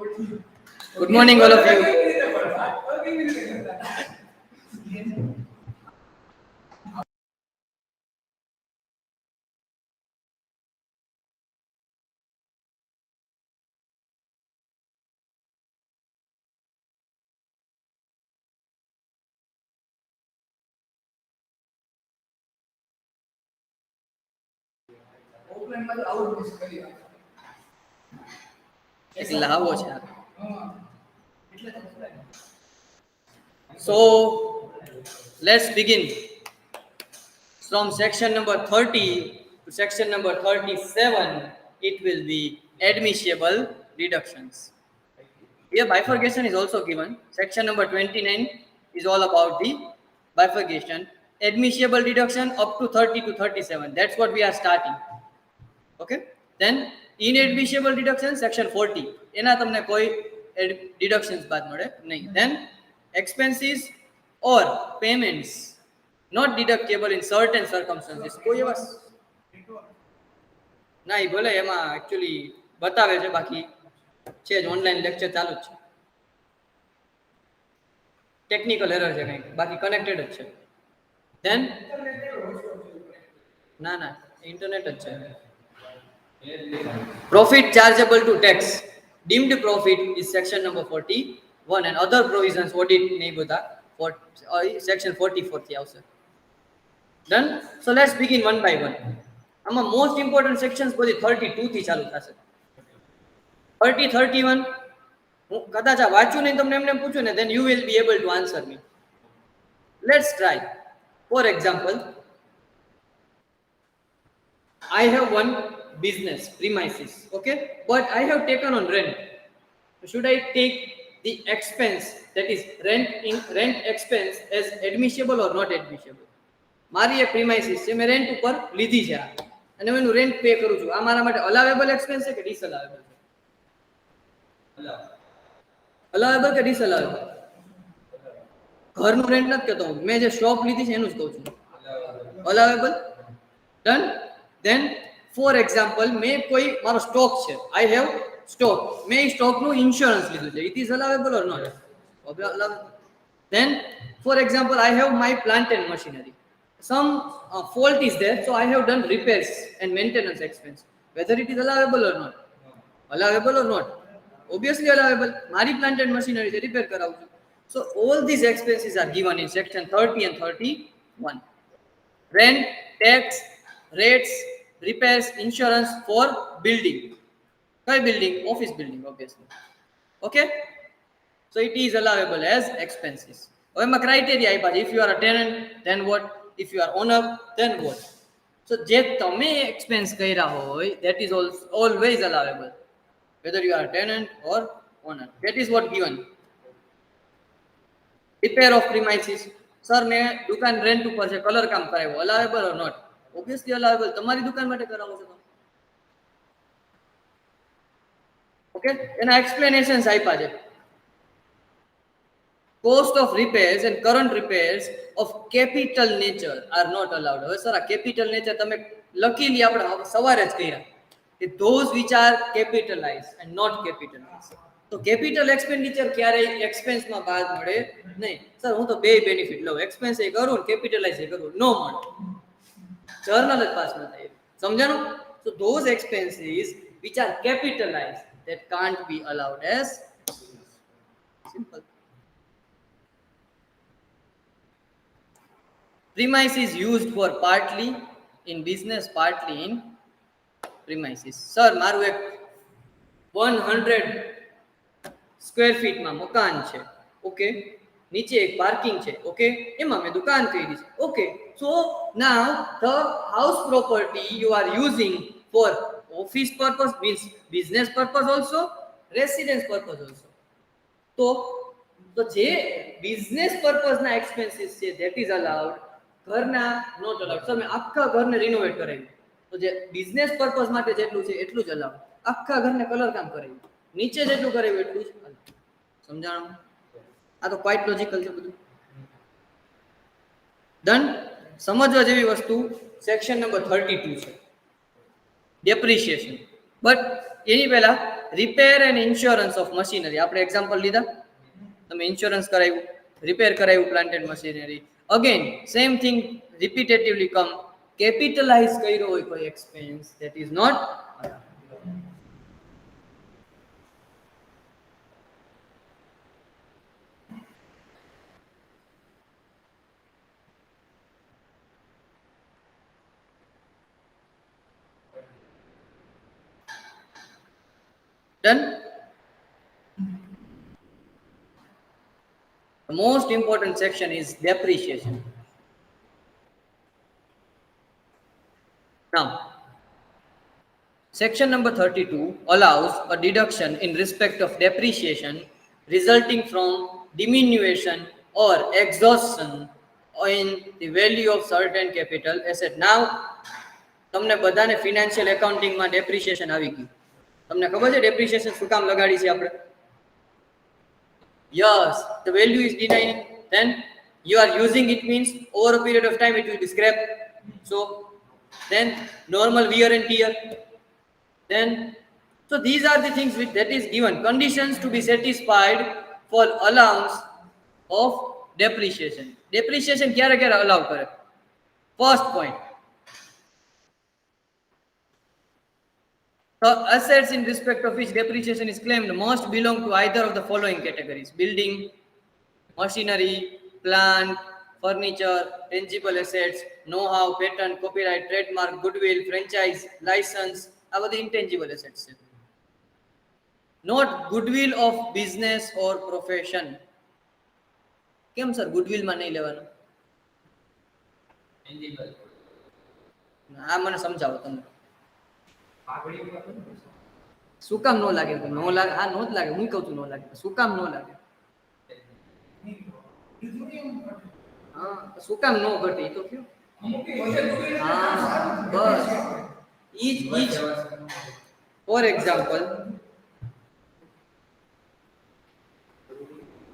Good morning, all of you. So let's begin from section number 30 to section number 37. It will be admissible deductions. Here bifurcation is also given. Section number 29 is all about the bifurcation. Admissible deduction up to 30 to 37. That's what we are starting. Okay. Then inadmissible deduction section 40. એના તમને કોઈ deductions બાદ મળે નહીં. Then expenses or payments not deductible in certain circumstances. કોઈ એવા ના એ ભલે એમાં actually બતાવે છે, બાકી છે જ ઓનલાઈન લેક્ચર ચાલુ જ છે. ટેકનિકલ એરર છે કંઈક, બાકી કનેક્ટેડ જ છે. Then ના ના ઇન્ટરનેટ જ છે. Profit chargeable to tax. Deemed profit is section number 41 and other provisions audit નહીં બધા section 44 થી આવશે. Done. So let's begin one by one. આમાં most important sections બધી 32 થી ચાલુ થશે. 30 31 હું કદાચ આ વાંચ્યું નહીં તમને એમને પૂછું ને, then you will be able to answer me. Let's try. For example, I have one business premises, okay, but I have taken on rent. Should I take the expense, that is rent expense, as admissible or not admissible? મારી એક premises છે, મેં rent ઉપર લીધી છે અને હું એનું રેન્ટ પે કરું છું. આ મારા માટે અલાવેબલ એક્સપેન્સ છે કે ડિસઅલાવેબલ છે? અલાવેબલ કે ડિસઅલાવેબલ? ઘરનું રેન્ટ નથી કહેતો હું, મેં જે શોપ લીધી છે એનું જ કહું છું. અલાવેબલ. ડન. Then for example, મેં કોઈ મારો સ્ટોક છે, I have stock, મેં એ સ્ટોકનું ઇન્સ્યોરન્સ લીધું છે, it is allowable or not? Then for example, I have my plant and machinery, some fault is there, so I have done repairs and maintenance expense, whether it is allowable or not? Allowable or not? Obviously allowable. મારી plant and machinery છે, repair કરાવું છું. So all these expenses are given in section 30 and 31. Rent, tax, rates, repairs, insurance for building. Why building? Office building, obviously. Okay. So it is allowable as expenses. હવે એમાં criteria આપ્યા છે. If you are a tenant, then what? If you are owner, then what? So જે તમે expense કર્યા હોય, that is always allowable, whether you are a tenant or owner. That is what given. Repair of premises. Sir, મેં દુકાન rent ઉપર છે, colour કામ કરાવ્યો, allowable or not? Obviously allowable. તમારી દુકાન માટે કરાવો છો. Okay, એના explanations આપ્યા છે. Cost of repairs and current repairs of capital nature are not allowed. હવે સર આ capital nature તમે લખીલી આપણે સવારે જ કર્યા કે those which are capitalized and not capitalized. તો capital expenditure ક્યારેય expense માં બાદ મળે નહીં. સર હું તો બે બેનિફિટ લઉં, expense એ કરું ને capitalize એ કરું, નો મળે. Journal જ પાસ ન થાય. સમજાણું? So those expenses which are capitalized, that can't be allowed as simple. Premises used for partly in business, partly in premises. Sir, મારું એક 100 સ્ક્વેર ફીટમાં મકાન છે, ઓકે, નીચે એક પાર્કિંગ છે, ઓકે, એમાં મેં દુકાન કરી છે, okay. So now the house property you are using for office purpose, means business purpose also, residence purpose also. તો જે business purpose ના expenses છે, that is allowed. ઘરના not allowed. સર મેં આખા ઘરને રિનોવેટ કરાવ્યું, તો જે બિઝનેસ પર્પસ માટે જેટલું છે એટલું જ અલાઉડ. આખા ઘરને કલર કામ કરાવ્યું, નીચે જેટલું કરાવ્યું એટલું જ અલાઉડ. સમજાણું? આ તો ક્વાઇટ લોજિકલ છે બધું. ડન. સમજવા જેવી વસ્તુ સેક્શન નંબર 32 છે, ડેપ્રિસિએશન. બટ એની પહેલા repair and insurance of machinery. આપણે એક્ઝામ્પલ લીધા, તમે ઇન્સ્યોરન્સ કરાવ્યું, રિપેર કરાવ્યું plant and machinery. Again same thing repetitively come capitalize કર્યો હોય કોઈ expense, that is not. Done? The most important section is depreciation. Now, section number 32 allows a deduction in respect of depreciation resulting from diminution or exhaustion in the value of certain capital asset. Now, તમને બધાને financial એકાઉન્ટિંગમાં depreciation આવી ગયું. તમને ખબર છે depreciation શું કામ લગાડી છે આપણે? Yes, the value is declining, then you are using it means over a period of time it will be scrapped. So then normal wear and tear. Then so these are the things which that is given conditions to be satisfied for allowance of depreciation. Depreciation ક્યારે ક્યારે allow કરે? First point, the assets in respect of which depreciation is claimed must belong to either of the following categories: building, machinery, plant, furniture, tangible assets, know-how, patent, copyright, trademark, goodwill, franchise, license. આ બધી intangible assets છે. Not goodwill of business or profession. કેમ sir goodwill માં નહીં લેવાનું? આ મને સમજાવો તમે. શું કામ નો લાગે? નો લાગે, હા નો જ લાગે. હું કહું છું નો લાગે. શું કામ નો લાગે? હા, શું કામ નો ઘટે તો કયો? હા બસ ઈ જ. ફોર એક્ઝામ્પલ,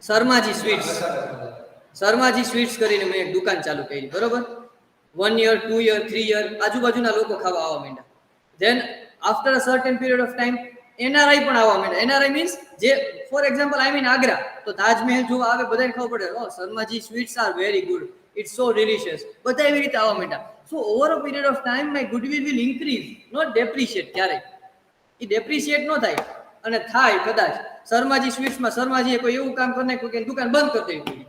શર્માજી સ્વીટ્સ કરીને મેં એક દુકાન ચાલુ કરી, બરોબર? 1 year, 2 year, 3 year આજુબાજુના લોકો ખાવા આવવા માંડ્યા. Then after a certain period of time NRI પણ આવવા માંડ્યા. NRI means જે for example I mean Agra, તો તાજમહેલ જોવા આવે, બધાને ખબર પડે ઓ Sharmaji sweets are very good, it's so delicious, બધા એવી રીતે આવવા માંડ્યા. So over a period of time my goodwill will increase, not depreciate. ક્યારેય એ ડેપ્રિશિએટ ન થાય. અને થાય કદાચ શર્માજી સ્વીટ્સમાં શર્માજીએ કોઈ એવું કામ કરી નાખ્યું કે દુકાન બંધ કરી દેવી પડી,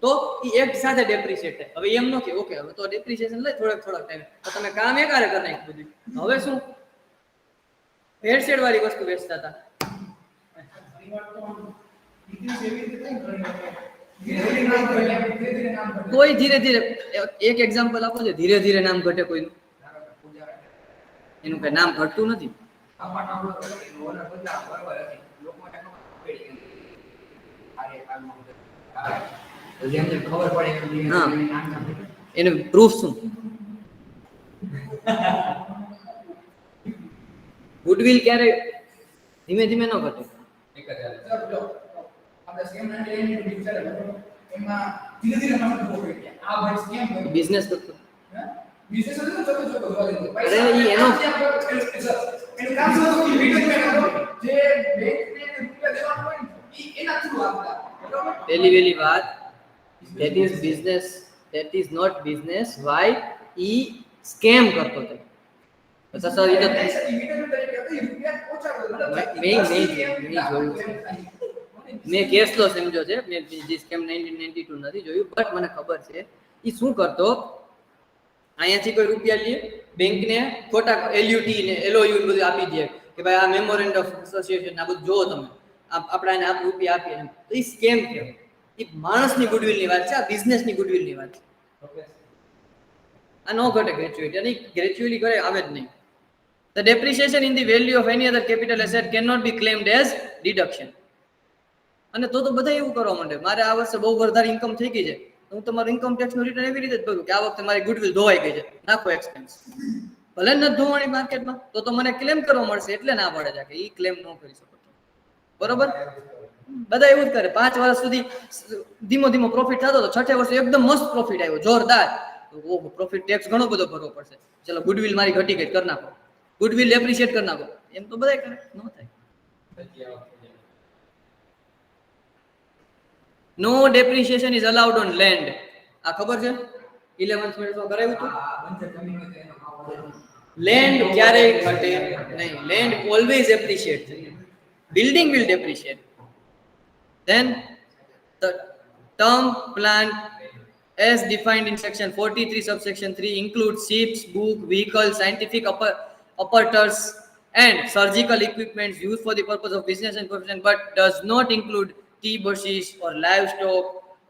તો એ એક સાથે ડેપ્રિશિએટ થાય. હવે એમ ન કે ઓકે હવે તો ડેપ્રિશિએશન લઈ થોડાક ટાઈમ, તો તમે કામ એકારે કરી નાખ્યું બધું. હવે શું ભેળસેળ વાળી વસ્તુ વેચતા હતા, કોઈ ધીરે ધીરે એક એક્ઝામ્પલ આપો છો, ધીરે ધીરે નામ ઘટે કોઈનું? એનું કઈ નામ ઘટતું નથી. એનું પ્રૂફ શું? ગુડવિલ ક્યારે ધીમે ધીમે ન ઘટે. બિઝનેસ કરતો અરે એનો પહેલી વાત, that is business, that is not business. Why? E scam કરતો હતો. સર ઈ તો મેં કેસલો સમજો છે, મેં જે સ્કેમ 1992 નથી જોયું, બટ મને ખબર છે ઈ શું કરતો. અહીંયાથી કોઈ રૂપિયા લે, બેંકને ખોટા LUT ને LOU બધું આપી દે કે ભાઈ આ મેમોરેન્ડમ ઓફ એસોસિએશન આ બધું જો તમે આપણાને આપ રૂપિયા આપીએ, તો ઈ સ્કેમ કહેવાય. એ માણસની ગુડવિલની વાત છે, આ બિઝનેસની ગુડવિલની વાત છે. આ નો ઘટે ગ્રેચ્યુઇટી, અને ગ્રેચ્યુઇટી કરે આવે જ નહીં. The depreciation in the value of any other capital asset cannot be claimed as deduction. અને તો બધા એવું કરવા માંડે, મારે આ વર્ષે બહુ વધારે ઇન્કમ થઈ ગઈ છે, હું તમારું ઇન્કમ ટેક્સ નું રિટર્ન એવી રીતે જ ભરું કે આ વખતે મારી ગુડવિલ ધોવાઈ ગઈ છે, નાખો એક્સપેન્સ. ભલે ન ધોવાણી માર્કેટમાં, તો મને ક્લેમ કરવા મળશે, એટલે ના પડે છે કે ઈ ક્લેમ ન કરી શકો. બરોબર? બધા એવું જ કરે. 5 વર્ષ સુધી ધીમો ધીમો પ્રોફિટ થતો હતો, 6 વર્ષે એકદમ મસ્ત પ્રોફિટ આવ્યો, જોરદાર. ઓહો પ્રોફિટ ટેક્સ ઘણો બધો ભરવો પડશે, ચલો ગુડવિલ મારી ઘટી ગઈ, કરી નાખો. ગુડવિલ એપ્રિશિએટ કરી નાખો. એમ તો બધાય કરે, ન થાય. No depreciation is allowed on land. આ ખબર છે 11th મિનિટમાં કરાવ્યું હતું. લેન્ડ ક્યારેય ઘટે નહીં. લેન્ડ ઓલવેઝ એપ્રિશિએટ થાય. Building will depreciate. Then the term plant as defined in section 43 subsection 3 includes ships, book, vehicles, scientific apparatus and surgical equipments used for the purpose of business and profession, but does not include tea bushes or livestock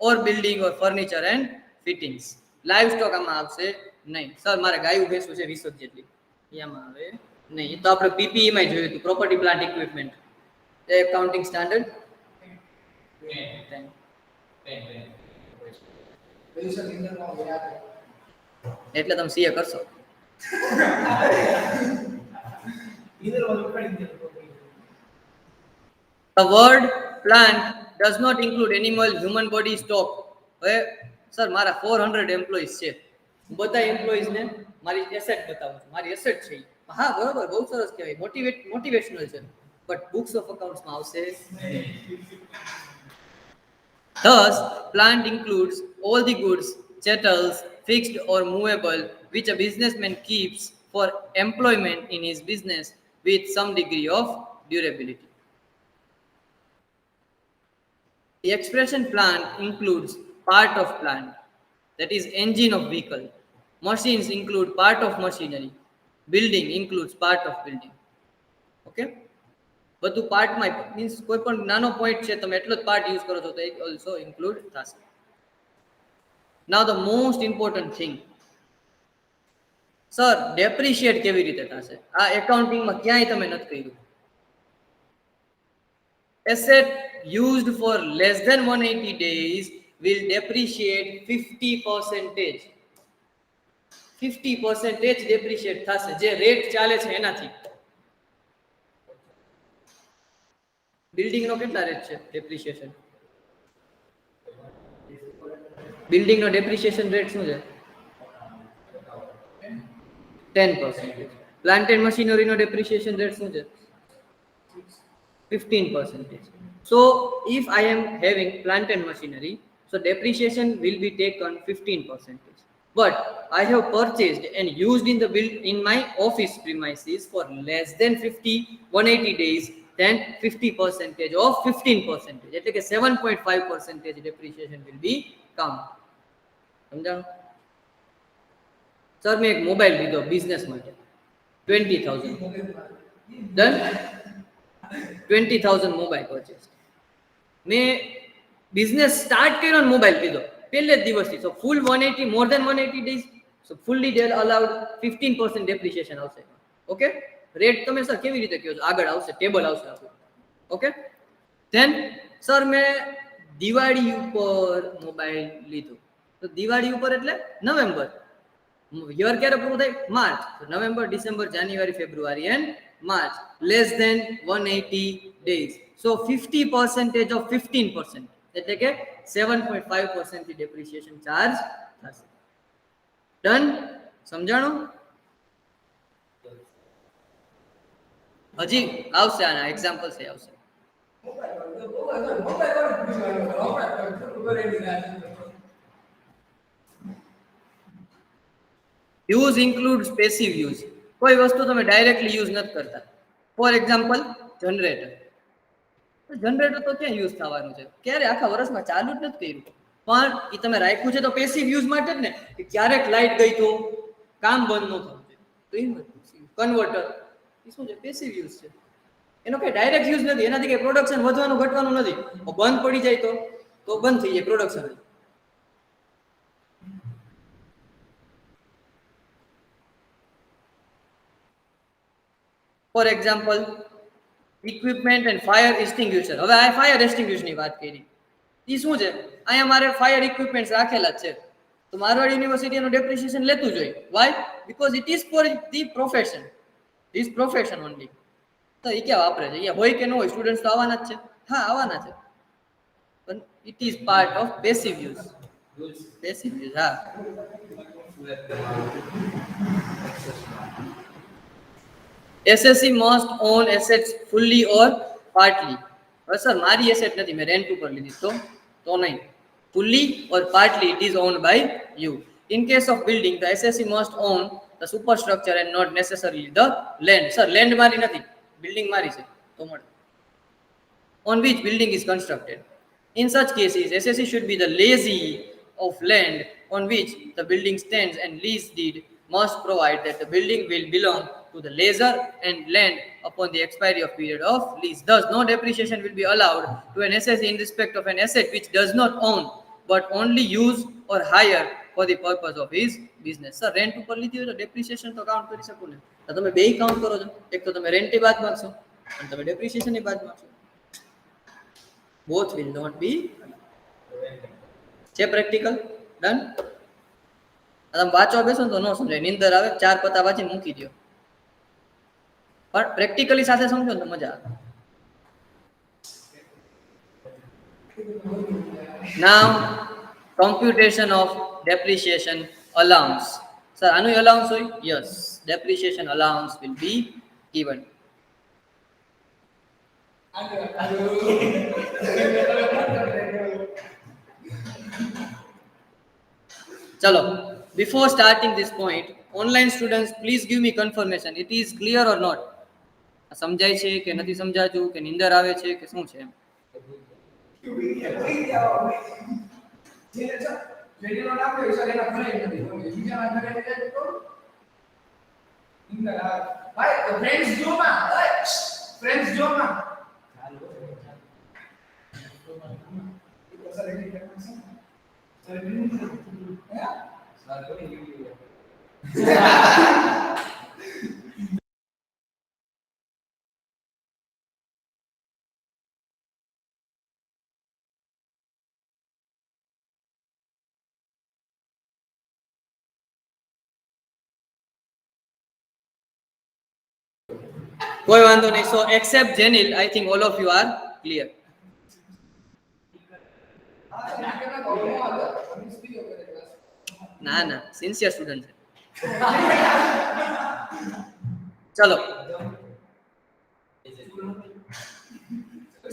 or building or furniture and fittings. Livestock આમાં આવશે નહીં. Sir મારે ગાયું ભેંસું છે 20 જેટલી, એમાં આવે નહીં. એ તો આપણે પીપીઈ માં જોયું હતું, પ્રોપર્ટી પ્લાન્ટ ઇક્વિપમેન્ટ. એ એકાઉન્ટિંગ સ્ટાન્ડર્ડ 10. એટલે તમે સીએ કરશો. The word plant does not include animal, human body, stock. હવે સર મારા 400 એમ્પ્લોઈઝ છે, બધા એમ્પ્લોઈઝ ને મારી એસેટ બતાવું છું, મારી એસેટ છે. હા બરોબર, બહુ સરસ કહેવાય, મોટિવેશનલ છે, બટ બુક્સ ઓફ અકાઉન્ટ્સ માં આવશે. Thus, plant includes all the goods, chattels, fixed or movable, which a businessman keeps for employment in his business with some degree of durability. The expression plant includes part of plant, that is engine of vehicle. Machines include part of machinery. Building includes part of building. Okay? બધું પાર્ટમાં means કોઈ પણ નાનો point છે તમે એટલો જ part use કરો છો તો it also include થશે. Now the most important thing, sir depreciate કેવી રીતે થશે? આ એકાઉન્ટિંગમાં ક્યાંય તમે નથી કર્યું. Asset used for less than 180 days will depreciate 50%. 50% depreciate થશે, જે રેટ ચાલે છે એનાથી. બિલ્ડિંગ નો કેટલા રેટ છે ડેપ્રિસિએશન? બિલ્ડિંગ નો ડેપ્રિસિએશન રેટ શું છે? 10%. પ્લાન્ટ એન્ડ મશીનરી નો ડેપ્રિસિએશન રેટ શું છે? 15%. So if I am having plant and machinery, so depreciation will be taken 15%. But I have purchased and used in the in my office premises for less than 180 days, then 50% of 15%, એટલે કે 7.5% depreciation will be count. સમજાણું? Sir મેં એક mobile લીધો business માટે 20,000, done. 20,000 mobile purchase. મેં business start કર્યો ને મોબાઈલ લીધો પહેલે જ દિવસથી, સો ફૂલ 180, મોર ધેન 180 ડેઝ, સો ફુલ્લી અલાઉડ 15% ડેપ્રિસિએશન આવશે. ઓકે, રેટ તમે સર કેવી રીતે કહો છો? આગળ આવશે, ટેબલ આવશે આપણું. ઓકે, ધેન સર મેં દિવાળી ઉપર મોબાઈલ લીધો, તો દિવાળી ઉપર એટલે નવેમ્બર, યર ક્યારે પૂરું થાય? March. November, December, January, February and March, less than 180 days, so 50% of 15%, એટલે કે 7.5% થી ડેપ્રિસિએશન ચાર્જ થશે. ડન? સમજાણું? હજી આવશે, આના એક્ઝામ્પલ છે આવશે. Use includes passive use. કોઈ વસ્તુ તમે ડાયરેક્ટલી યુઝ નથી કરતા. For example generator. જનરેટર તો ક્યાં યુઝ થવાનું છે? ક્યારે આખા વર્ષમાં ચાલુ જ નથી કર્યું, પણ એ તમે રાખ્યું છે તો પેસિવ યુઝ માટે જ ને, કે ક્યારેક લાઈટ ગઈ તો કામ બંધ ન થવું છે, તો એ કન્વર્ટર એ શું છે? પેસિવ યુઝ છે. એનો કઈ ડાયરેક્ટ યુઝ નથી, એનાથી કઈ પ્રોડક્શન વધવાનું ઘટવાનું નથી. બંધ પડી જાય તો બંધ થઈ જાય production. For example equipment and fire extinguisher. હવે આ ફાયર એક્સટિંગ્યુશર ની વાત કરી, એ શું છે? અહીંયા મારે ફાયર ઇક્વિપમેન્ટ રાખેલા છે, તો મારવાડ યુનિવર્સિટી એનું ડેપ્રિસિએશન લેતું જોઈએ. Why? Because it is for the profession, this profession only. તો એ ક્યાં વાપરે છે? અહીંયા હોય કે ન હોય, સ્ટુડન્ટ્સ તો આવવાના જ છે. હા આવવાના છે, પણ it is part of passive use. Passive use, હા. SSC must own assets fully or partly. હવે સર મારી એસેટ નથી, મેં રેન્ટ ઉપર લીધી, તો નહીં. Fully or partly it is owned by you. In case of building, the SSC must own the superstructure and not necessarily the land. Sir, land મારી નથી, building મારી છે, તો મળે. On which building is constructed. In such cases, SSC should be the lessee of land on which the building stands, and lease deed must provide that the building will belong to the lessor and land upon the expiry of period of lease. Thus, no depreciation will be allowed to an SSC in respect of an asset which does not own but only use or hire for the purpose of his business. Sir, rent ઉપર લીધી હોય તો depreciation તો count કરી શકો ને, તો તમે બેય કાઉન્ટ કરો છો. એક તો તમે રેન્ટ બાદ માંગશો અને તમે depreciation બાદ માંગશો. Both will not be. છે પ્રેક્ટિકલ ડન. તમે વાંચવા બેસો તો ન સમજાય, નીંદર આવે, 4 પતા વાંચીને મૂકી દો. પણ પ્રેક્ટિકલી સાથે સમજો તો મજા આવે. Now, computation of depreciation allowance. Sir, આનું allowance હોય? Yes, depreciation allowance will be given. Chalo, before starting this point, online students, please give me confirmation. It is clear or not? સમજાય છે કે નથી સમજાતું, કે નીંદર આવે છે કે શું છે? કોઈ વાંધો નહીં. So except Janil, I think all of you are clear. ના ના, સિન્સિયર સ્ટુડન્ટ છે. ચલો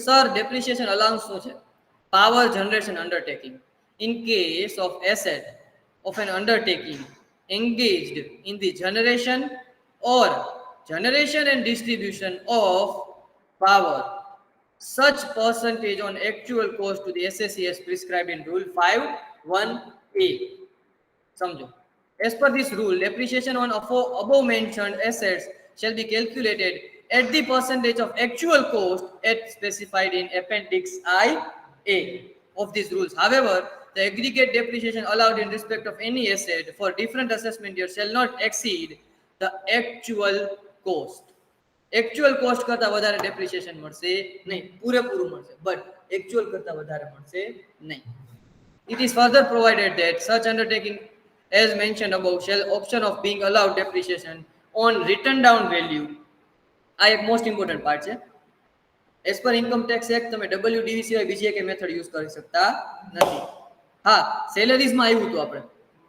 સર, depreciation allowance શું છે? Power generation undertaking. In case of asset of an undertaking engaged in the generation and distribution of power, such percentage on actual cost to the SSC as prescribed in Rule 5(1)(a). સમજો. As per this rule, depreciation on above mentioned assets shall be calculated at the percentage of actual cost as specified in Appendix I(a) of these rules. However, the aggregate depreciation allowed in respect of any asset for different assessment years shall not exceed the actual cost. Actual cost કરતા વધારે depreciation મળશે નહીં, પૂરેપૂરું મળશે, but actual કરતા વધારે મળશે નહીં. It is further provided that such undertaking as mentioned above shall option of being allowed depreciation on written down value. આ એક મોસ્ટ ઇમ્પોર્ટન્ટ પાર્ટ છે. As per income tax act તમે WDV સિવાય બીજી એક મેથડ યુઝ કરી શકતા નથી. હા, સેલેરીઝમાં આવ્યું હતું આપણે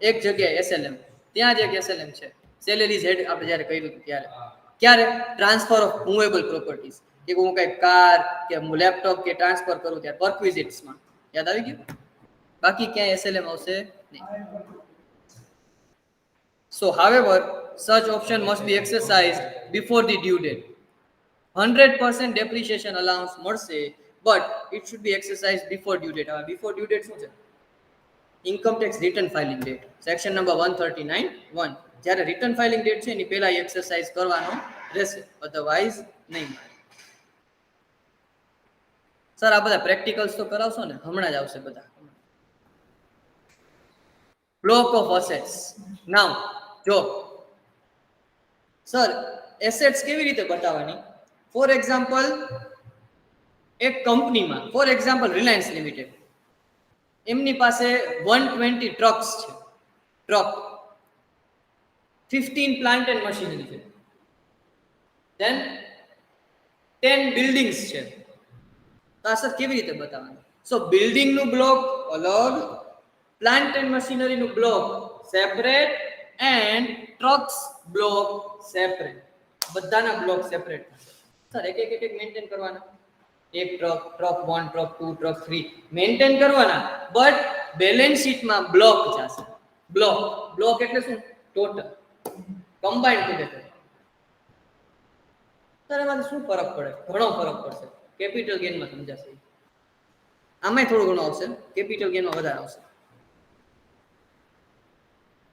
એક જગ્યાએ SLM, ત્યાં જ એક SLM છે, સેલેરીઝ હેડ આપણે જ્યારે કર્યું હતું ત્યારે. ક્યારે? ટ્રાન્સફર ઓફ મૂવેબલ પ્રોપર્ટીઝ, કે હું કઈ કાર કે હું લેપટોપ કે ટ્રાન્સફર કરું ત્યારે પરક્વિઝિટ્સમાં. યાદ આવી ગયું? બાકી ક્યાંય SLM આવશે નહીં. So, however, such option must be exercised before the due date. 100% depreciation allowance મળશે, but it should be exercised before due date. હવે before due date શું છે? Income tax return filing date, section number 139(1). જ્યારે return filing date છે એની પહેલા exercise કરવાનો રહેશે, otherwise નહીં મળે. સર, આ બધા પ્રેક્ટિકલ્સ તો કરાવશો ને? હમણાં જ આવશે બધા. Block of assets. નાઉ જો સર, એસેટ્સ કેવી રીતે બતાવવાની? ફોર એક્ઝામ્પલ, એક કંપનીમાં, ફોર એક્ઝામ્પલ રિલાયન્સ લિમિટેડ, એમની પાસે 120 ટ્રક્સ છે, ટ્રક, 15 પ્લાન્ટ એન્ડ મશીનરી છે, then 10 બિલ્ડિંગ્સ છે. તો આ સર કેવી રીતે બતાવવાનું? સો બિલ્ડિંગનું બ્લોક અલગ, પ્લાન્ટ એન્ડ મશીનરીનું block separate, and trucks block separate. બધાના બ્લોક સેપરેટ થશે સર એક મેન્ટેન કરવાના એક ટ્રક 1 ટ્રક 2 ટ્રક 3 મેન્ટેન કરવાના બટ બેલેન્સ શીટમાં બ્લોક જશે બ્લોક એટલે શું ટોટલ કમ્બાઈન્ડ ટુગેધર સર એમાં શું ફરક પડે ઘણો ફરક પડશે કેપિટલ ગેઇનમાં સમજાશે આમાં થોડું ઘણું આવશે કેપિટલ ગેઇનમાં વધારે આવશે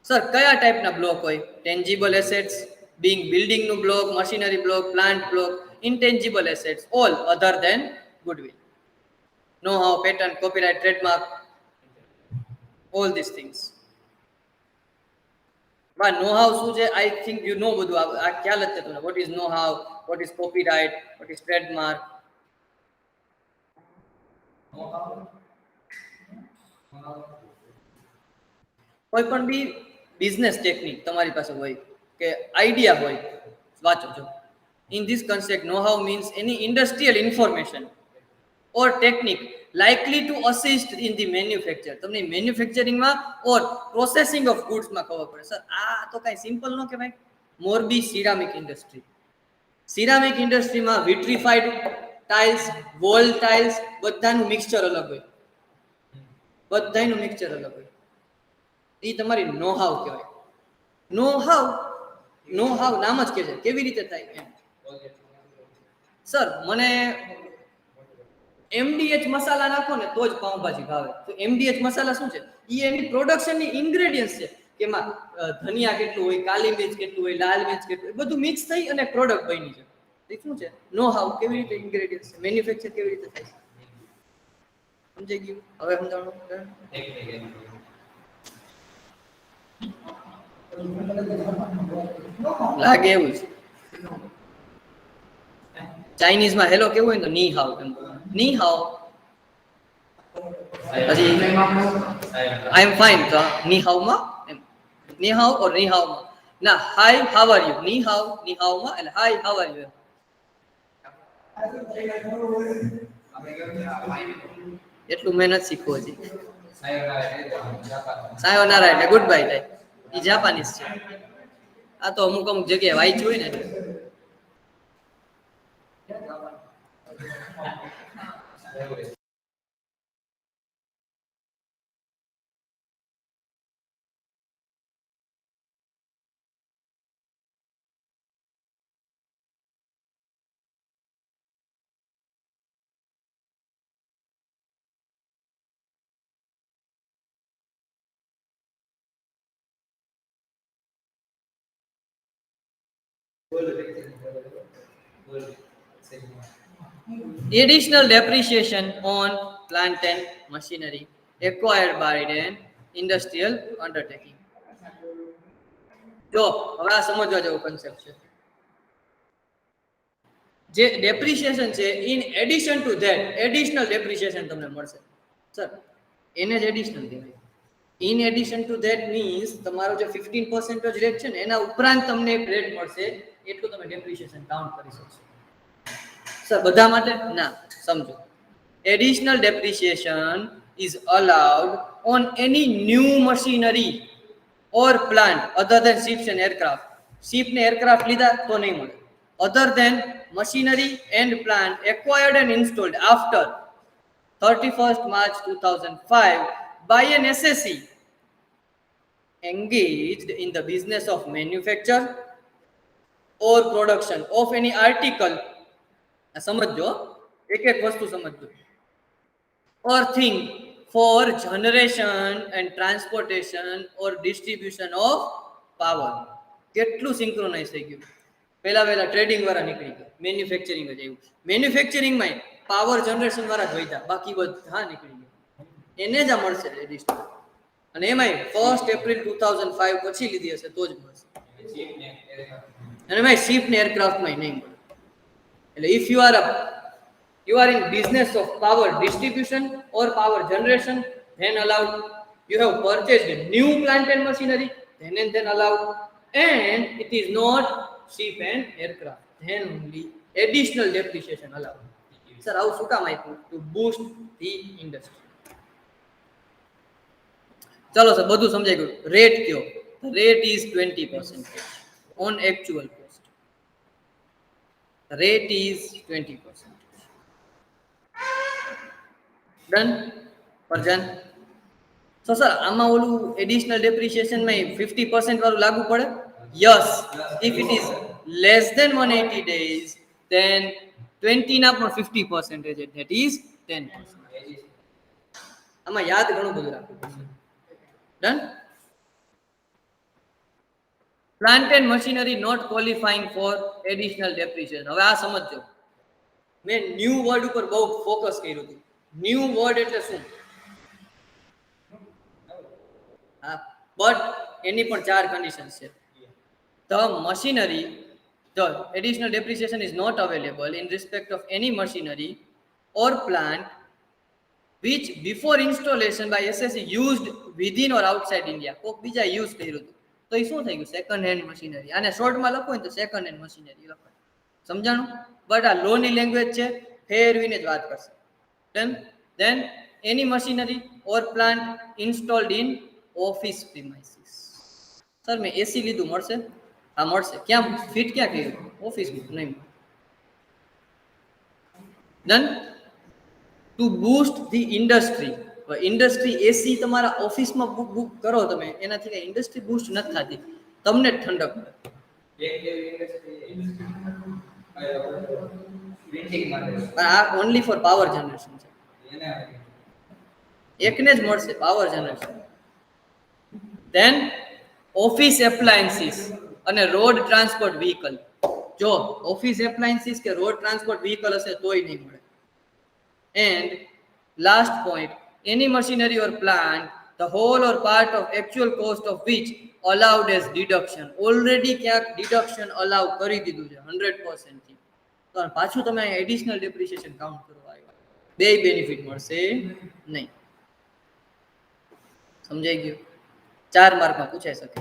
સર કયા ટાઈપના બ્લોક હોય ટેન્જિબલ એસેટ્સ being building નું block machinery block plant block intangible assets all other than goodwill know how patent copyright trademark all these things but know how શું છે I think you know બધું આ ખ્યાલ જ છે તમને what is know how what is copyright what is trademark કોઈ પણ બી બિઝનેસ ટેકનિક તમારી પાસે હોય કે આઈડિયા હોય વાંચો છો in this concept know how means any industrial information or technique likely to assist in the manufacture તમને મેન્યુફેક્ચરિંગ માં or processing of goods માં ખબર પડે સર આ તો કઈ સિમ્પલ ન કહેવાય મોરબી સિરામિક ઇન્ડસ્ટ્રીમાં વિટ્રીફાઈડ ટાઇલ્સ વોલ ટાઇલ્સ બધાનું મિક્સચર અલગ હોય એ તમારી નો હાવ કહેવાય નો હાવ નામ જ કે છે કેવી રીતે થાય એમ સર મને MDH મસાલા નાખો ને તો જ પાઉંભાજી ભાવે તો MDH મસાલા શું છે એ એની પ્રોડક્શનની ઇન્ગ્રેડિયન્ટ્સ છે કે એમાં ધનિયા કેટલું હોય કાલી મિર્ચ કેટલું હોય લાલ મિર્ચ કેટલું હોય બધું મિક્સ થઈ અને પ્રોડક્ટ બની છે એ શું છે નો હાવ કેવી રીતે ઇન્ગ્રેડિયન્ટ્સ છે મેન્યુફેક્ચર કેવી રીતે થાય સમજાઈ ગયું હવે સમજાણો લાગે એવું છે ચાઇનીઝ માં હેલો કેવું હોય તો ની હાવ એમ ની હાવ પછી આઈ એમ ફાઇન તો ની હાવ માં એમ ની હાવ ઓર ની હાવ માં ના હાય હાવ આર યુ ની હાવ માં એટલે હાય હાવ આર યુ એટલું મહેનત શીખવો છે સાયોનારા એટલે ગુડ બાય થાય એ જાપાનીઝ છે આ તો અમુક જગ્યાએ વાંચ્યું હોય ને additional depreciation on plant and machinery acquired by an industrial undertaking જો હવે આ સમજવા જેવો કન્સેપ્ટ છે જે ડેપ્રિસિએશન છે in addition to that additional depreciation તમને મળશે સર એને જ એડિશનલ કહેવાય in addition to that means તમારો જે 15% રેટ છે ને એના ઉપરાંત તમને એક રેટ મળશે એટલું તમે ડેપ્રિસિએશન કાઉન્ટ કરી શકશો સર બધા માટે ના સમજો additional depreciation is allowed on any new machinery or plant other than ships and aircraft ship ને aircraft લીધા તો નહીં મળે other than machinery and plant acquired and installed after 31st March 2005 by an SSE engaged in the business of manufacture or production of any article સમજો એક વસ્તુ સમજો or thing for generation and transportation or distribution of power કેટલું synchronise થઈ ગયું પહેલા trading વાળા નીકળી ગયા મેન્યુફેક્ચરિંગ જ આવ્યું મેન્યુફેક્ચરિંગમાં પાવર જનરેશન વાળા જ વધ્યા બાકી બધા નીકળી ગયા એને જ આ મળશે એડિશનલ અને એમાંય 1st એપ્રિલ 2005 પછી લીધી હશે તો જ મળશે અને એમાંય શિપ ને એરક્રાફ્ટમાં નહીં મળે એટલે if you are in business of power distribution or power generation then allowed you have purchased a new plant and machinery then allowed and it is not ship and aircraft then only additional depreciation allowed sir how શું કામ આપ્યું to boost the industry ચલો sir બધું સમજાઈ ગયું rate કયો rate is 20% on actual cost rate is 20%. Done? Parjan? So sir, આમાં ઓલું additional depreciation માં 50% વાળું લાગુ પડે? Yes. If it is less than 180 days, then 20 ના પણ 50% that is 10%. આમાં યાદ ઘણું બધું રાખવું પડશે. Done? Plant and machinery not qualifying for additional depreciation. હવે આ સમજજો. મેં ન્યુ વર્ડ ઉપર બહુ ફોકસ કર્યું હતું. ન્યુ વર્ડ એટલે શું? But any પણ ચાર conditions છે. The machinery, the additional depreciation is not available in respect of any machinery or plant which before installation by SSE used within or outside India. કોક બીજા use કર્યું હતું તો એ શું થઈ ગયું? Second hand machinery. આને શોર્ટમાં લખો ને તો સેકન્ડ હેન્ડ મશીનરી લખો. સમજાણું? બટ આ લોની લેંગ્વેજ છે, ફેરવીને જ વાત કરશે. Then any machinery or plant installed in office premises. Sir મેં એસી લીધું, મળશે? હા મળશે. ક્યાં ફિટ ક્યાં કર્યું? ઓફિસ નહીં. Then to boost the industry. Industry એસી તમારા ઓફિસમાં બુક કરો તમે, એનાથી કઈ ઇન્ડસ્ટ્રી બૂસ્ટ નથી થતી, તમને ઠંડક મળે. આ ઓનલી ફોર પાવર જનરેશન છે, એકને જ મળશે power generation. Then office appliances અને રોડ ટ્રાન્સપોર્ટ વ્હીકલ. જો ઓફિસ એપ્લાયન્સીસ કે રોડ ટ્રાન્સપોર્ટ વ્હીકલ હશે તોય નહીં મળે. And last point, any machinery or plant the whole or part of actual cost of which allowed as deduction. Already ક્યાંક deduction allow કરી દીધું છે 100% થી, તો પાછું તમે એડિશનલ ડેપ્રિસિએશન કાઉન્ટ કરવા આવ્યા, બે બેનિફિટ મળશે નહીં. સમજાઈ ગયું? 4 માર્કમાં પૂછાઈ શકે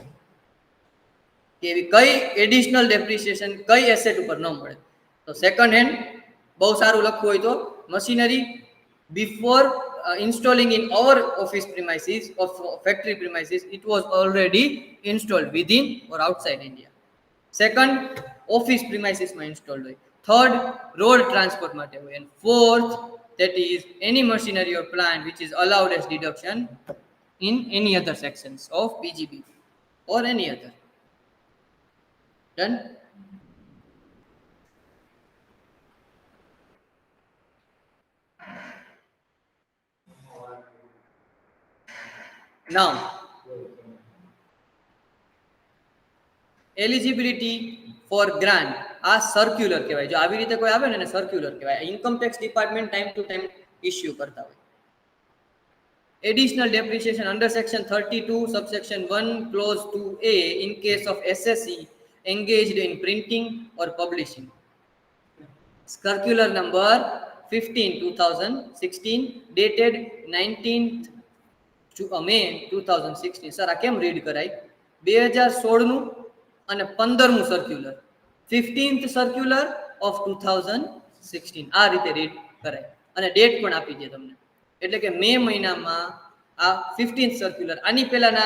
કે એવી કઈ એડિશનલ ડેપ્રિસિએશન કઈ એસેટ ઉપર ન મળે. તો સેકન્ડ હેન્ડ બહુ સારું લખવું હોય તો machinery before installing in our office premises or factory premises, it was already installed within or outside India. Second, office premises માં installed હોય. Third, road transport માટે હોય. And fourth, that is any machinery or plant which is allowed as deduction in any other sections of PGB or any other. Done? Now, eligibility for grant. આ circular કહેવાય. જો આવી રીતે કોઈ આવે ને એને સર્ક્યુલર કહેવાય. Income tax department time to time issue કરતા હોય. Additional depreciation under section 32 subsection 1 clause 2a in case of SSE engaged in printing or publishing. Circular number 15/2016 dated 19th May 2016. Sir આ કેમ રીડ કરાય? 2016 નું અને 15મું circular, 15th circular of 2016 આ રીતે read કરાય અને ડેટ પણ આપી દે તમને. એટલે કે મે મહિનામાં આ 15th સર્ક્યુલર, આની પહેલાના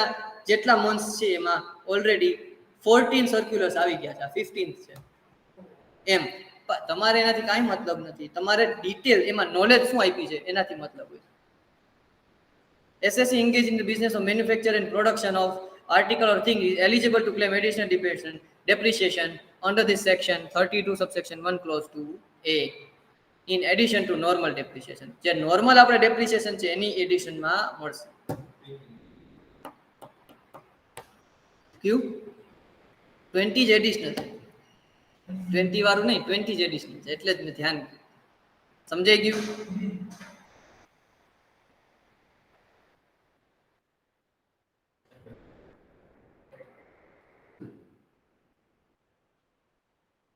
જેટલા મંથ્સ છે એમાં ઓલરેડી 14 સર્ક્યુલર્સ આવી ગયા છે, આ 15th છે એમ. તમારે એનાથી કાંઈ મતલબ નથી, તમારે ડિટેલ એમાં નોલેજ શું આપી છે એનાથી મતલબ હોય. SSE engaged in the business of manufacture and production of article or thing is eligible to claim additional depreciation under this section 32 subsection 1 clause 2a in addition to normal depreciation. જે normal આપણે depreciation છે એની addition માં મળશે. ક્યુ 20 જ additional છે, 20 વાળું નહીં, 20 જ additional છે, એટલે જ મેં ધ્યાન. સમજાઈ ગયું?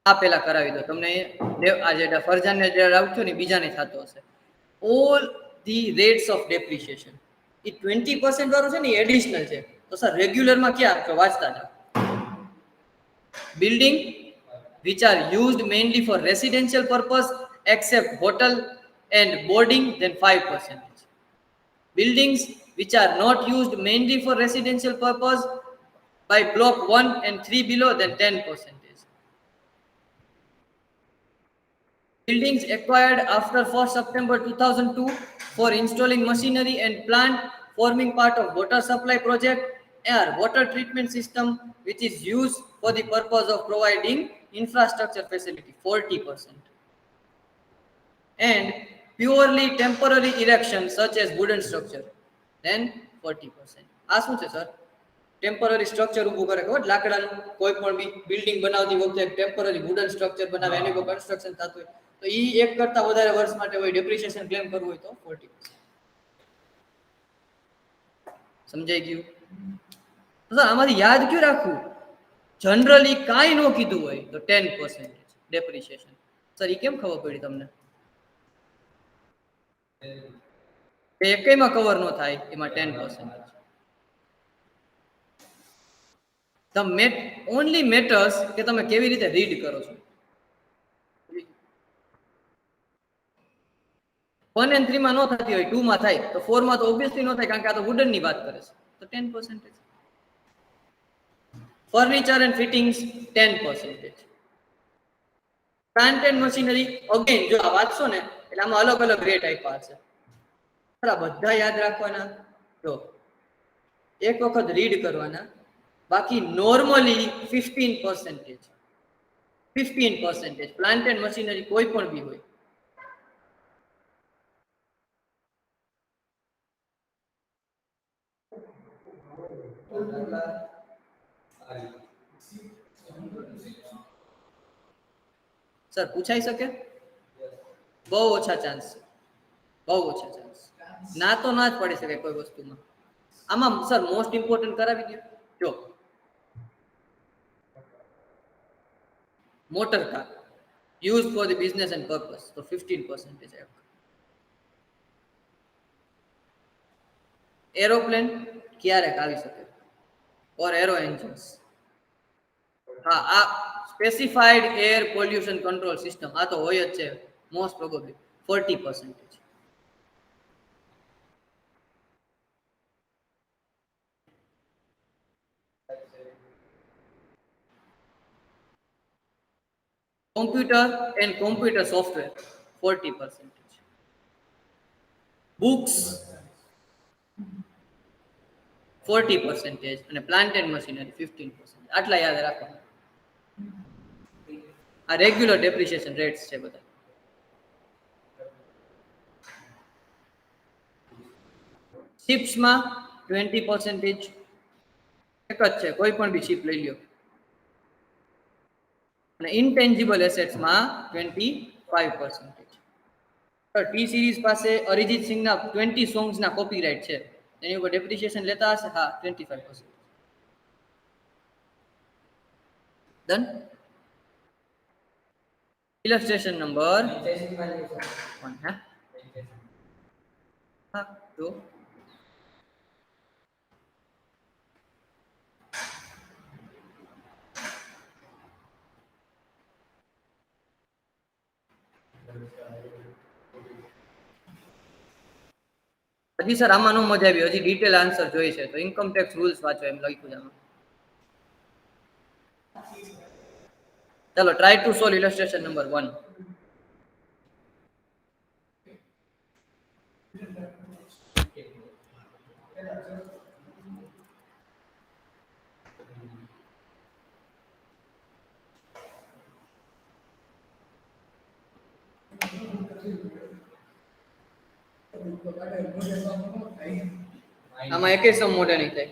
આ પહેલા કરાવી દો તમને. આ જે ફરજાનને જે ડાઉટ થયો ને બીજાને થતો હશે. All the rates of depreciation એ 20% વાળું છે ને એડિશનલ છે. તો સર રેગ્યુલરમાં ક્યાં તો વાંચતા જાઓ. Building which are used mainly for residential purpose except hotel and boarding, then 5%. Buildings which are not used mainly for residential purpose by block 1 and 3 below, then 10%. Buildings acquired after 1st September 2002 for installing machinery and plant forming part of water supply project or water treatment system which is used for the purpose of providing infrastructure facility 40%. And purely temporary erection such as wooden structure then 40%. આ શું છે sir? Temporary structure ઊભું કરે ખબર લાકડાનું કોઈ પણ બી building બનાવતી વખતે ટેમ્પરરી વુડન સ્ટ્રક્ચર બનાવે એની કોઈ કન્સ્ટ્રક્શન થતું હોય તો ઈ એક કરતા વધારે વર્ષ માટે હોય ડેપ્રિસિએશન ક્લેમ કરવું હોય તો 40%. સમજાઈ ગયું? તો સર આમાંથી યાદ ક્યું રાખવું? જનરલી કાંઈ ન કીધું હોય તો 10% ડેપ્રિસિએશન. સર ઈ કેમ ખબર પડી તમને? એકેયમાં કવર ન થાય એમાં 10%. The only matters કે તમે કેવી રીતે રીડ કરો છો. 1 and 3 માં ન થતી હોય 2 માં થાય તો 4 માં તો ઓબ્વિયસલી ન થાય કારણ કે આ તો વુડન ની વાત કરે છે તો 10%. Furniture and fittings 10%. Plant and machinery again જો આ વાંચશો ને એટલે આમાં અલગ અલગ રેટ આપ્યા છે. બધા યાદ રાખવાના. જો એક વખત રીડ કરવાના. બાકી નોર્મલી 15%. 15% પ્લાન્ટ એન્ડ મશીનરી કોઈ પણ બી હોય. સર પૂછાઈ શકે? બહુ ઓછા ચાન્સ છે. બહુ ઓછા ચાન્સ. ના તો ના જ પડી શકે કોઈ વસ્તુમાં. આમાં સર મોસ્ટ ઇમ્પોર્ટન્ટ કરાવી દો. જો motor car used for the business and purpose તો 15% है. એરોપ્લેન ક્યારેક આવી શકે ઓર એરો એન્જિન્સ. હા આ specified air pollution control system આ તો હોય જ છે most probably 40%. computer and computer software 40%. books 40% અને plant and machinery 15%. આટલા યાદ રાખવાના. આ રેગ્યુલર ડેપ્રિસિએશન રેટ્સ છે બધા. શિપ્સ માં 20% એક જ છે કોઈ પણ બી શિપ લઈ લ્યો. અને ઇન્ટેન્જિબલ એસેટ્સ માં 25%. ટી સિરીઝ પાસે અરિજીત સિંહ ના 20 સોંગ્સ ના કોપીરાઇટ છે એની ઉપર ડેપ્રિસિએશન લેતા હશે. હા 25%. ડન. ઇલસ્ટ્રેશન નંબર 1. હા જો હજી સર આમાં નો મજા આવી. હજી ડિટેલ આન્સર જોઈ છે તો ઇન્કમ ટેક્સ રૂલ્સ વાંચો એમ લખ્યું છે આમાં. ચલો ટ્રાય ટુ સોલ્વ ઇલસ્ટ્રેશન નંબર 1. આમાં એકે સમ મોટા નહીં થાય.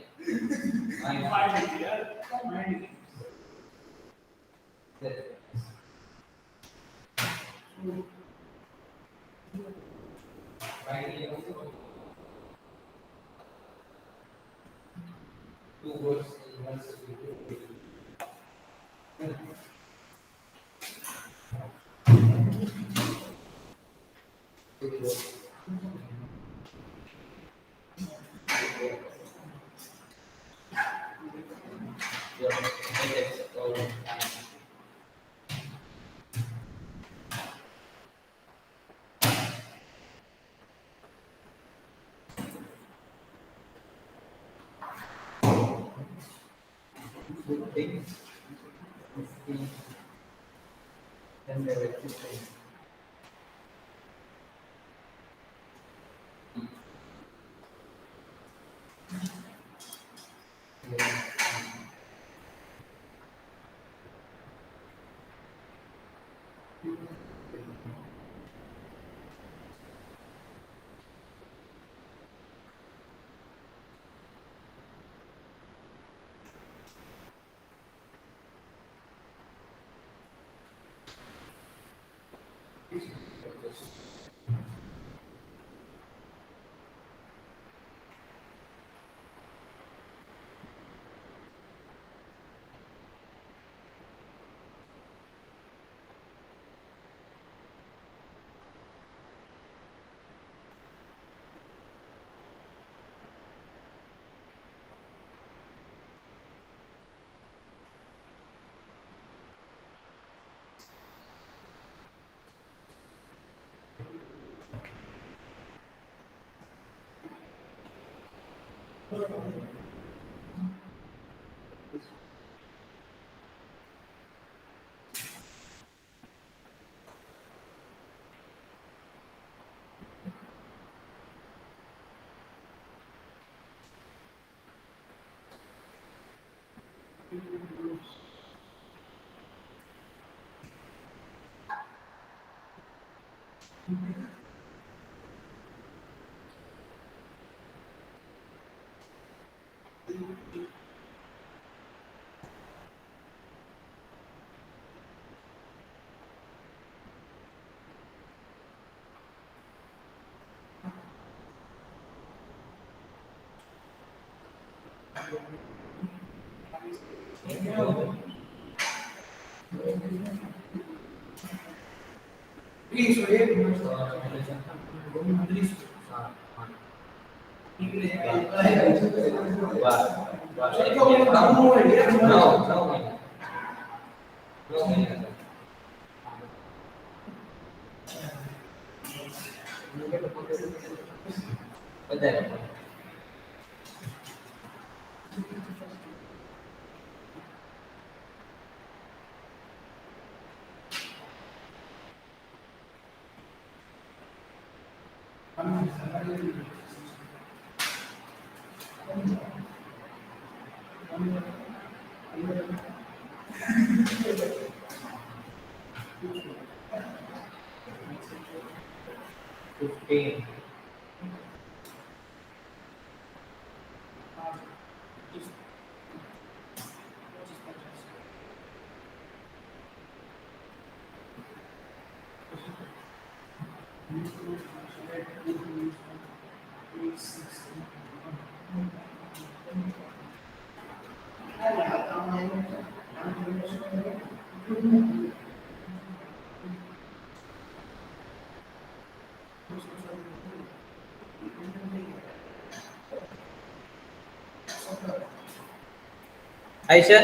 Aisha?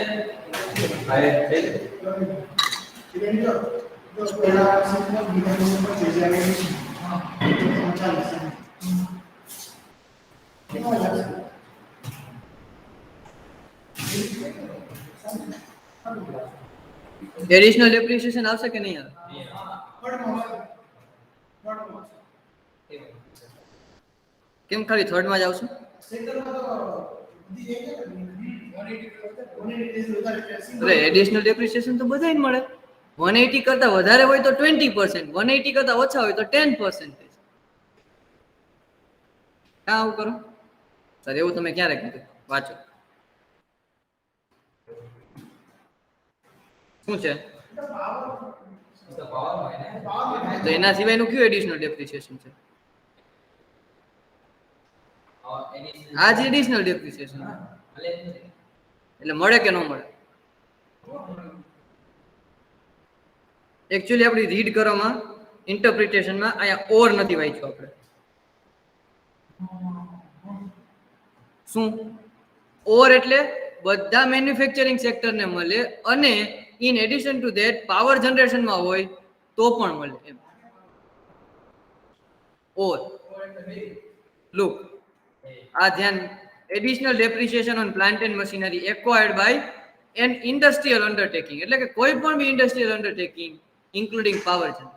એડિશનલ ડેપ્રિસિએશન આવશે કે નહીં આવે? કેમ ખાલી થર્ડ માં જ આવશે? અરે એડિશનલ ડેપ્રિસિએશન તો બધાય ને મળે. 180 કરતા વધારે હોય તો 20%, 180 કરતા ઓછા હોય તો 10%. ક્યાં આવું કરો સર? એવું તમે ક્યારે કીધું? વાંચો શું છે તો એના સિવાયનું કયું એડિશનલ ડેપ્રિસિએશન છે? આ જ એડિશનલ ડેપ્રિસિએશન એટલે મળે કે ન મળે? એકચ્યુઅલી આપણી રીડ કરવામાં ઇન્ટરપ્રિટેશનમાં અહીંયા ઓર નથી વાંચ્યું આપણે. શું ઓર એટલે બધા મેન્યુફેક્ચરિંગ સેક્ટરને મળે અને in addition to that power જનરેશનમાં હોય તો પણ મળે એમ. ઓર લુક આ ધ્યાન, additional depreciation on plant and machinery acquired by an industrial undertaking, એટલે કે કોઈ પણ be industrial undertaking including power generation.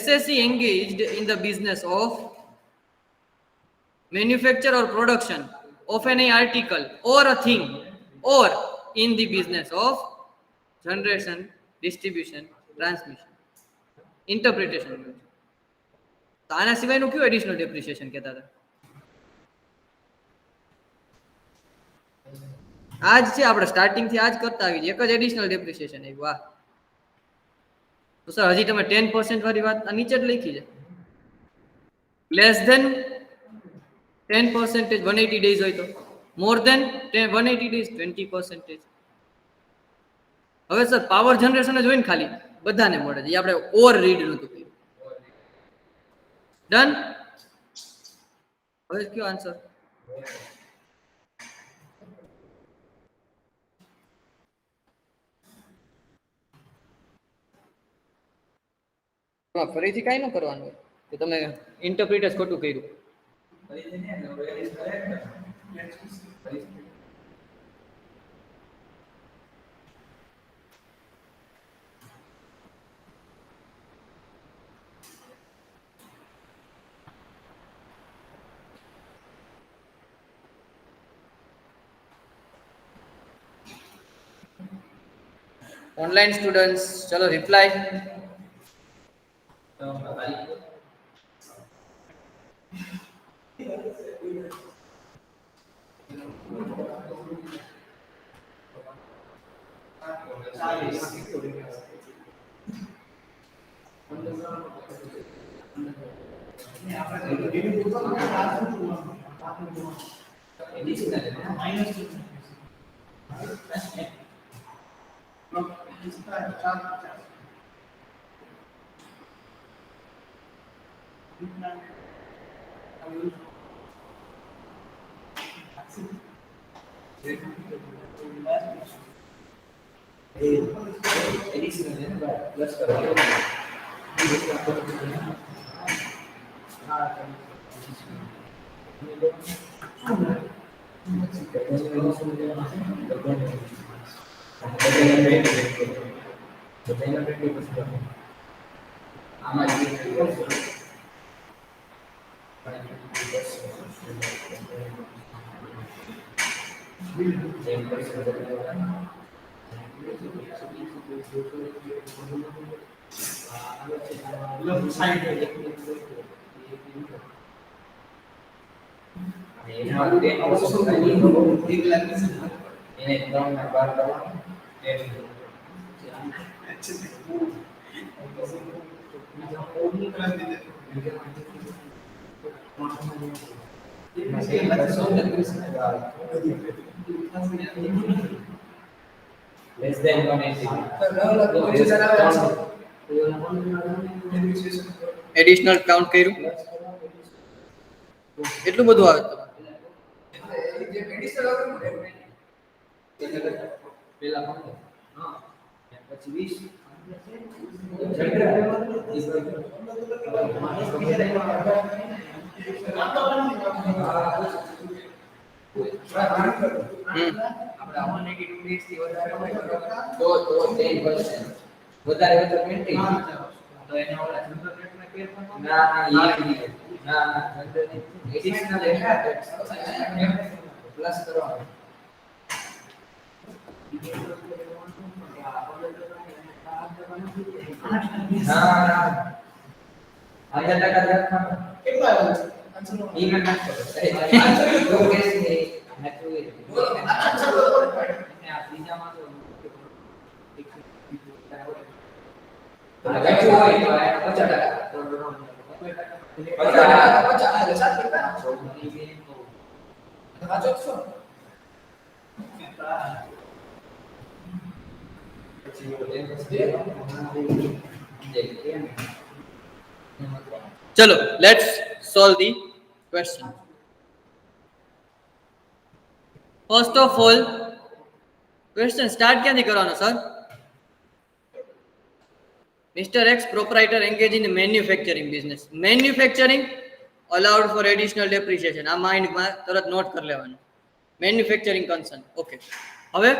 SSC engaged in the business of manufacture or production of any article or a thing, or in the business of generation, distribution, transmission, interpretation. તો આના સિવાયનું કયું additional depreciation કહેતા હતા? આજ છે, આપણે starting થી આજ કરતા આવી, એક જ એડિશનલ ડેપ્રિસિએશન આવ્યું. વાહ. તો સર હજી તમે 10% વાળી વાત નીચે જ લખી છે. લેસ ધેન 10% 180 ડેઝ હોય તો, મોર ધેન 180 ડેઝ 20%. હવે સર પાવર જનરેશન જ હોય ને ખાલી, બધાને મળે છે. એ આપણે ઓવર રીડ નતું કર્યું. ડન. હવે કયો આન્સર? ફરીથી કઈ ન કરવાનું કે તમે ઇન્ટરપ્રિટ જ ખોટું કર્યું. ઓનલાઈન સ્ટુડન્ટ્સ, ચલો reply. Less than 180. Additional count કર્યું એટલું બધું આવે તો પેલા હા પછી 20 વધારે હોય તો 20 તો એને ઓલા ના એડિશનલ પ્લસ કરવાનું चलो let's solve the question. First of all, question start ક્યાંથી કરવાનો sir? Mr. X proprietor engaged in manufacturing business. Manufacturing allowed for additional depreciation. આ માઇન્ડમાં તરત નોટ કરી લેવાનું. Manufacturing concern. ઓકે. હવે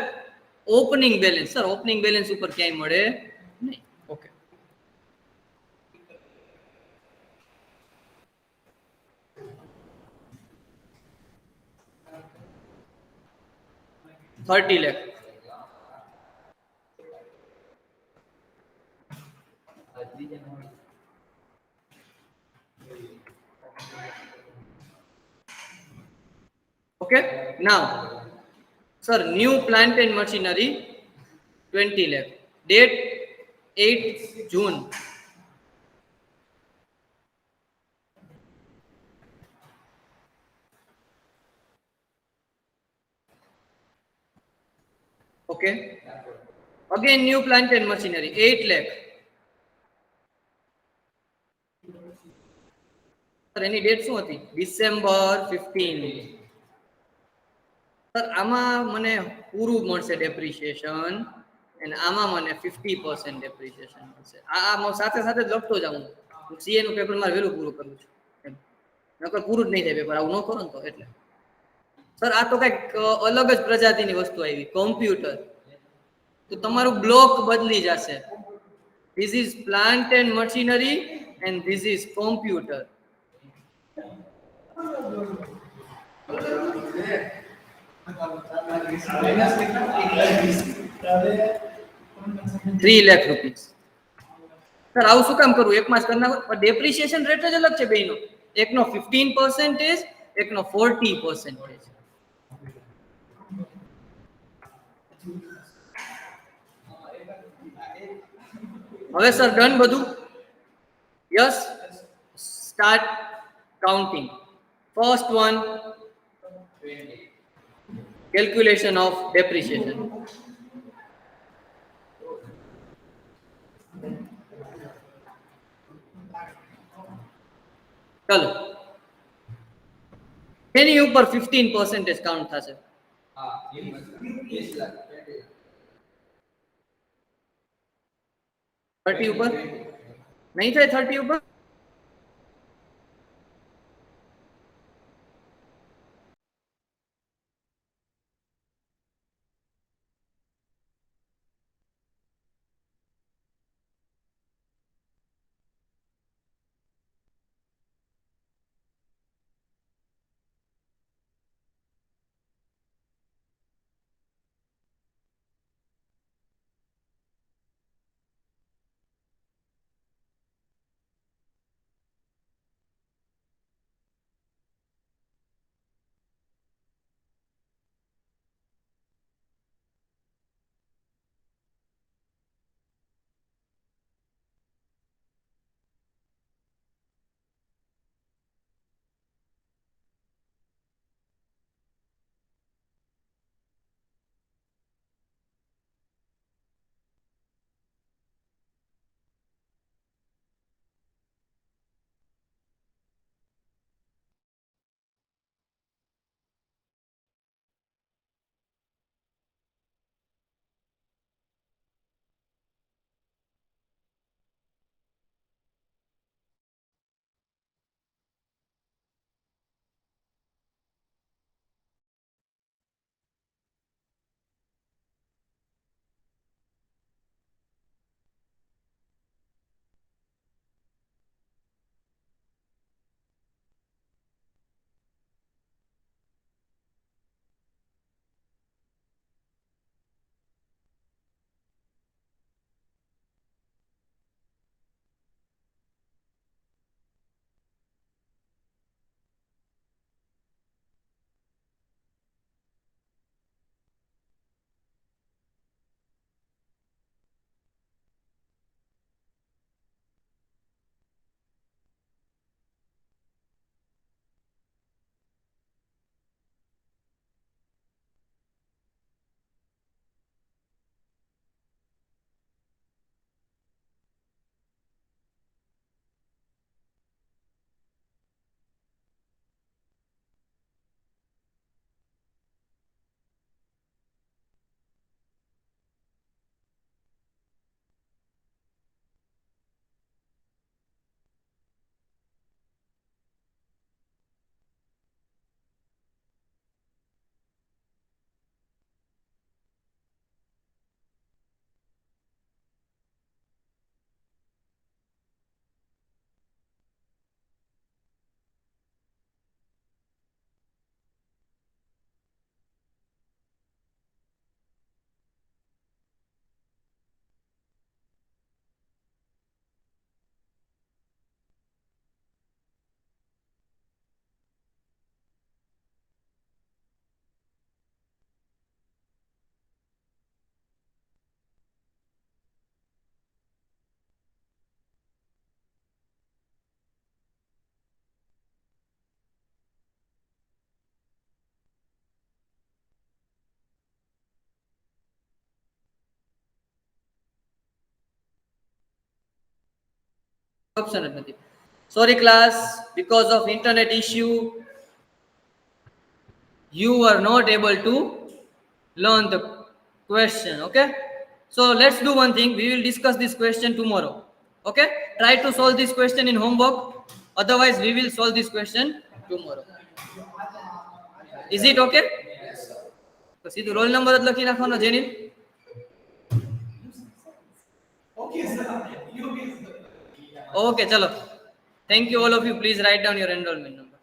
opening balance sir opening balance ઉપર ક્યાંય મળે નહીં. Okay. 30 lakh Okay. Now, sir, new plant and machinery 20 lakh. Date 8 June. Okay. Again, new plant and machinery 8 lakh. Sir, any date શું હતી? December 15. સર આમાં મને પૂરું મળશે ડેપ્રિસિએશન અને આમાં મને 50% ડેપ્રિસિએશન મળશે. આ સાથે સાથે જ લખતો જાઉં. હું સીએ નું પેપર મારે વહેલું પૂરું કરવું છે. એમ. નકર પૂરું જ નહીં થાય પેપર, આવું ન કરો ને તો એટલે. સર આ તો કઈક અલગ જ પ્રજાતિની વસ્તુ આવી, કોમ્પ્યુટર. તો તમારું બ્લોક બદલી જશે. This is plant and machinery and this is computer. 3 lakh rupees. Sir આવું શું કામ કરવું? એકમાં જ કરી નાખો. પણ ડેપ્રિસિએશન રેટ જ અલગ છે બેયનો. એકનો 15%, એકનો 40%. હવે સર ડન બધું? Yes. Start counting. First one, calculation of depreciation. ચલો એની ઉપર 15% કાઉન્ટ થશે. 30 ઉપર નહીં થાય. 30 ઉપર ઓપ્શન જ નથી. Sorry class, because of internet issue you are not able to learn the question. Okay, so let's do one thing. We will discuss this question tomorrow. Okay, try to solve this question in homework, otherwise we will solve this question tomorrow. Is it okay? તો સીધું roll number જ લખી નાખવાનો જેની. Okay, chalo. Thank you all of you. Please write down your enrollment number.